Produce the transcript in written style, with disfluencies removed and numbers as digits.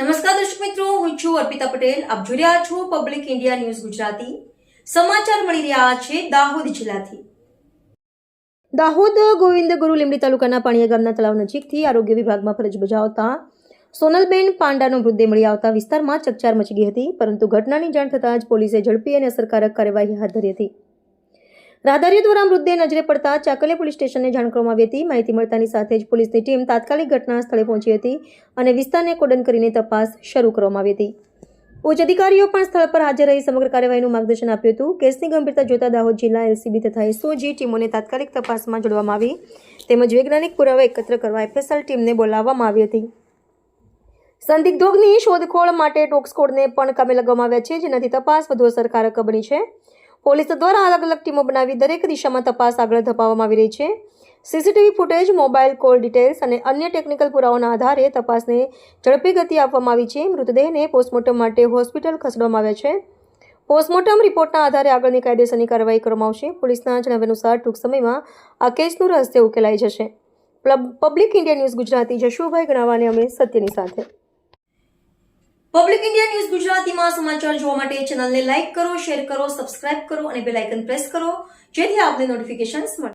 નમસ્કાર દર્શક મિત્રો, હું છું અર્પિતા પટેલ. આપ જોઈ રહ્યા છો પબ્લિક ઇન્ડિયા ન્યૂઝ ગુજરાતી. સમાચાર મળી રહ્યા છે દાહોદ જિલ્લાથી. દાહોદ ગોવિંદ ગુરુ લીંબડી તાલુકાના પાણીયા ગામના તળાવ નજીકથી આરોગ્ય વિભાગમાં ફરજ બજાવતા સોનલબેન પાંડાનો મૃતદેહ મળી આવતા વિસ્તારમાં ચકચાર મચી ગઈ હતી, પરંતુ ઘટનાની જાણ થતાં જ પોલીસે ઝડપી અને અસરકારક કાર્યવાહી હાથ ધરી હતી. રાહદારીઓ દ્વારા મૃતદેહ નજરે પડતા ચાકલિયા પોલીસ સ્ટેશનને જાણ કરવામાં આવી હતી. માહિતી મળતાની સાથે જ પોલીસની ટીમ તાત્કાલિક ઘટના સ્થળે પહોંચી હતી અને વિસ્તારને કોર્ડન કરીને તપાસ શરૂ કરવામાં આવી હતી. ઉચ્ચ અધિકારીઓ પણ સ્થળ પર હાજર રહી સમગ્ર કાર્યવાહીનું માર્ગદર્શન આપ્યું હતું. કેસની ગંભીરતા જોતા દાહોદ જિલ્લા એલસીબી તથા એસઓજી ટીમોને તાત્કાલિક તપાસમાં જોડવામાં આવી તેમજ વૈજ્ઞાનિક પુરાવા એકત્ર કરવા એફએસએલ ટીમને બોલાવવામાં આવી હતી. સંદિગ્ધોની શોધખોળ માટે ડોગ સ્કોડને પણ કામે લગાવવામાં આવ્યા છે, જેનાથી તપાસ વધુ અસરકારક બની છે. પોલીસ દ્વારા અલગ અલગ ટીમો બનાવી દરેક દિશામાં તપાસ આગળ ધપાવવામાં આવી રહી છે. CCTV footage, mobile call details અને અન્ય ટેકનિકલ પુરાવાના આધારે તપાસને ઝડપી ગતિ આપવામાં આવી છે. મૃતદેહને પોસ્ટમોર્ટમ માટે હોસ્પિટલ ખસેડવામાં આવ્યા છે. પોસ્ટમોર્ટમ રિપોર્ટના આધારે આગળની કાયદેસરની કાર્યવાહી કરવામાં આવશે. પોલીસના જણાવ્યા અનુસાર ટૂંક સમયમાં આ કેસનું રહસ્ય ઉકેલાઈ જશે. Public India news Gujarati Jashubhai ગણાવાને અમે સત્યની સાથે. પબ્લિક ઇન્ડિયા ન્યૂઝ ગુજરાતીમાં સમાચાર જોવા માટે ચેનલને લાઇક કરો, શેર કરો, સબસ્ક્રાઇબ કરો અને બેલ આઇકન પ્રેસ કરો, જેથી આપને નોટિફિકેશન્સ મળે.